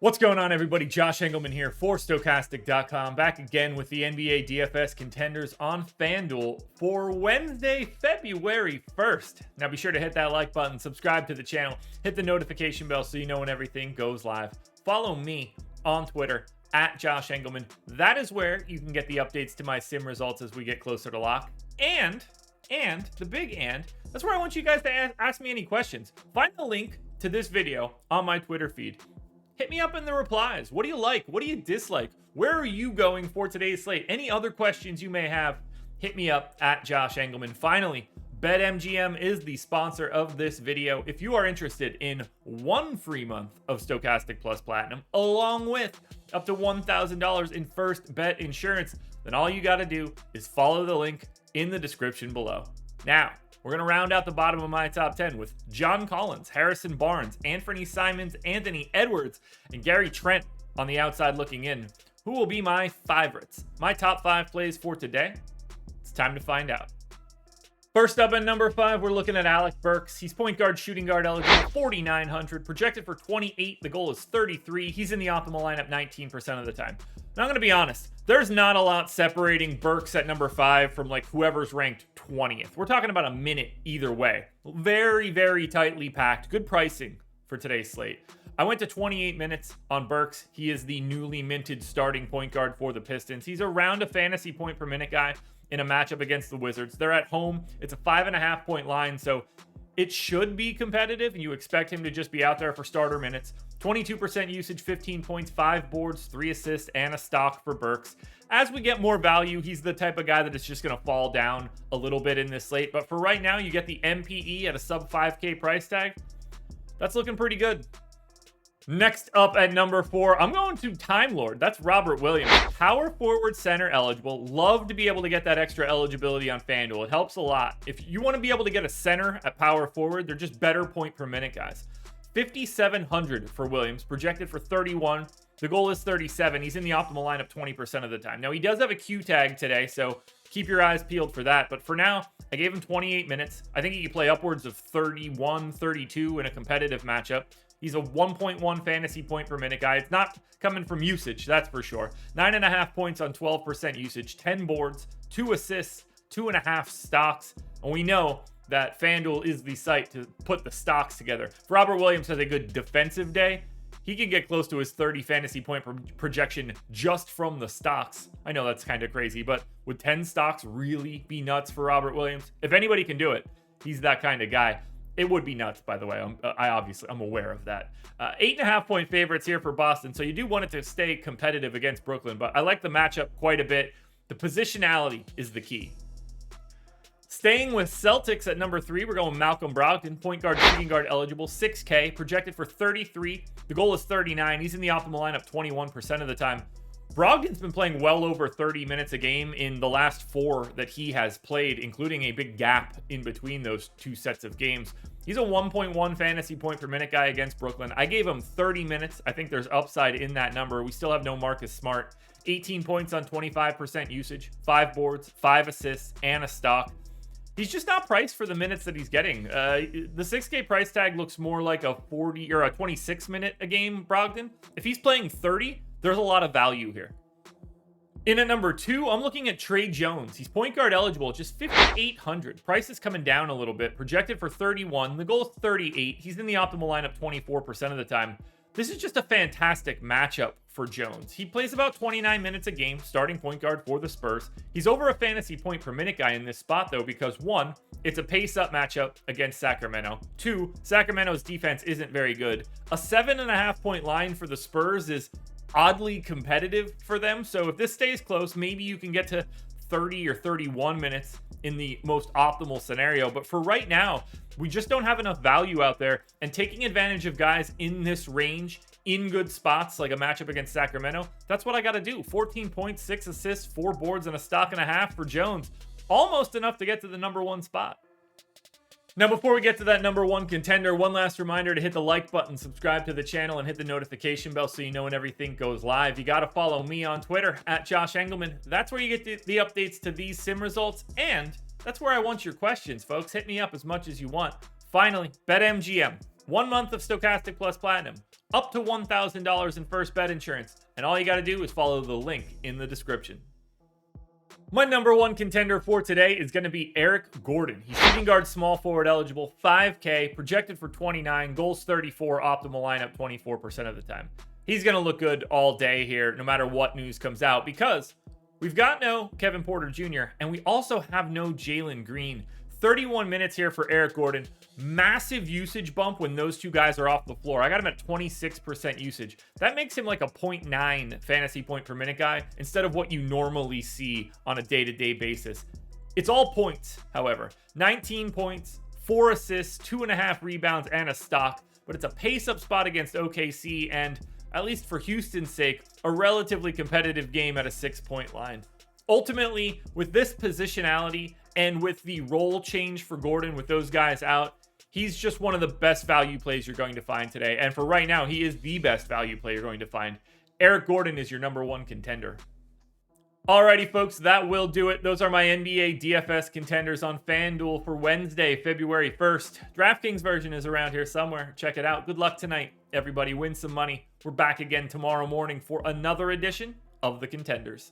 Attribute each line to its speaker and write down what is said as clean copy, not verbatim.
Speaker 1: What's going on, everybody? Josh Engleman here for Stokastic.com, back again with the NBA DFS contenders on FanDuel for Wednesday, February 1st. Now be sure to hit that like button, subscribe to the channel, hit the notification bell so you know when everything goes live. Follow me on Twitter at Josh Engleman. That is where you can get the updates to my sim results as we get closer to lock. And that's where I want you guys to ask me any questions. Find the link to this video on my Twitter feed. Hit me up in the replies. What do you like? What do you dislike? Where are you going for today's slate? Any other questions you may have, hit me up at Josh Engleman. Finally, BetMGM is the sponsor of this video. If you are interested in 1 free month of Stokastic Plus Platinum, along with up to $1,000 in first bet insurance, then all you got to do is follow the link in the description below. Now, we're going to round out the bottom of my top 10 with John Collins, Harrison Barnes, Anthony Simons, Anthony Edwards, and Gary Trent on the outside looking in. Who will be my favorites? My top 5 plays for today? It's time to find out. First up at number 5, we're looking at ALEC BURKS. He's point guard, shooting guard eligible, 4,900, projected for 28. The goal is 33. He's in the optimal lineup 19% of the time. Now, I'm going to be honest. There's not a lot separating BURKS at number 5 from like whoever's ranked 20th. We're talking about a minute either way. Very, very tightly packed. Good pricing for today's slate. I went to 28 minutes on BURKS. He is the newly minted starting point guard for the Pistons. He's around a fantasy point per minute guy in a matchup against the Wizards. They're at home. It's a 5.5 point line, so it should be competitive, and you expect him to just be out there for starter minutes. 22% usage, 15 points, 5 boards, 3 assists, and a stock for BURKS. As we get more value, he's the type of guy that is just going to fall down a little bit in this slate. But for right now, you get the MPE at a sub 5K price tag. That's looking pretty good. Next up at number 4, I'm going to Time Lord. That's Robert Williams. Power forward, center eligible. Love to be able to get that extra eligibility on FanDuel. It helps a lot. If you want to be able to get a center at power forward, they're just better point per minute guys. 5,700 for Williams, projected for 31. The goal is 37. He's in the optimal lineup 20% of the time. Now, he does have a Q tag today, so keep your eyes peeled for that. But for now, I gave him 28 minutes. I think he can play upwards of 31, 32 in a competitive matchup. He's a 1.1 fantasy point per minute guy. It's not coming from usage, that's for sure. 9.5 points on 12% usage, 10 boards, 2 assists, 2.5 stocks. And we know that FanDuel is the site to put the stocks together. If Robert Williams has a good defensive day, he can get close to his 30 fantasy point projection just from the stocks. I know that's kind of crazy, but would 10 stocks really be nuts for Robert Williams? If anybody can do it, he's that kind of guy. It would be nuts, by the way. I'm aware of that. 8.5 point favorites here for Boston, so you do want it to stay competitive against Brooklyn, but I like the matchup quite a bit. The positionality is the key. Staying with Celtics at number 3, we're going Malcolm Brogdon, point guard, shooting guard eligible, 6K, projected for 33. The goal is 39. He's in the optimal lineup 21% of the time. Brogdon's been playing well over 30 minutes a game in the last 4 that he has played, including a big gap in between those 2 sets of games. He's a 1.1 fantasy point per minute guy against Brooklyn. I gave him 30 minutes. I think there's upside in that number. We still have no Marcus Smart. 18 points on 25% usage, 5 boards, 5 assists, and a stock. He's just not priced for the minutes that he's getting. The 6K price tag looks more like a 40 or a 26 minute a game Brogdon. If he's playing 30, there's a lot of value here. In at number 2, I'm looking at Trey Jones. He's point guard eligible, just 5,800. Price is coming down a little bit, projected for 31. The goal is 38. He's in the optimal lineup 24% of the time. This is just a fantastic matchup for Jones. He plays about 29 minutes a game, starting point guard for the Spurs. He's over a fantasy point per minute guy in this spot, though, because 1, it's a pace-up matchup against Sacramento. 2, Sacramento's defense isn't very good. A 7.5 point line for the Spurs is oddly competitive for them. So if this stays close, maybe you can get to 30 or 31 minutes in the most optimal scenario. But for right now, we just don't have enough value out there. And taking advantage of guys in this range, in good spots, like a matchup against Sacramento, that's what I got to do. 14 points, 6 assists, 4 boards, and a stock and a half for Jones. Almost enough to get to the number 1 spot. Now, before we get to that number 1 contender, one last reminder to hit the like button, subscribe to the channel, and hit the notification bell so you know when everything goes live. You got to follow me on Twitter at Josh Engleman. That's where you get the updates to these sim results, and that's where I want your questions, folks. Hit me up as much as you want. Finally, BetMGM. 1 month of Stokastic Plus Platinum, up to $1,000 in first bet insurance, and all you got to do is follow the link in the description. My number one contender for today is going to be Eric Gordon. He's shooting guard, small forward eligible, 5K, projected for 29, goals 34, optimal lineup 24% of the time. He's going to look good all day here, no matter what news comes out, because we've got no Kevin Porter Jr., and we also have no Jalen Green. 31 minutes here for Eric Gordon. Massive usage bump when those two guys are off the floor. I got him at 26% usage. That makes him like a 0.9 fantasy point per minute guy instead of what you normally see on a day-to-day basis. It's all points, however. 19 points, 4 assists, 2.5 rebounds, and a stock. But it's a pace-up spot against OKC and, at least for Houston's sake, a relatively competitive game at a 6-point line. Ultimately, with this positionality and with the role change for Gordon with those guys out, he's just one of the best value plays you're going to find today. And for right now, he is the best value play you're going to find. Eric Gordon is your number one contender. Alrighty, folks, that will do it. Those are my NBA DFS contenders on FanDuel for Wednesday, February 1st. DraftKings version is around here somewhere. Check it out. Good luck tonight. Everybody win some money. We're back again tomorrow morning for another edition of the Contenders.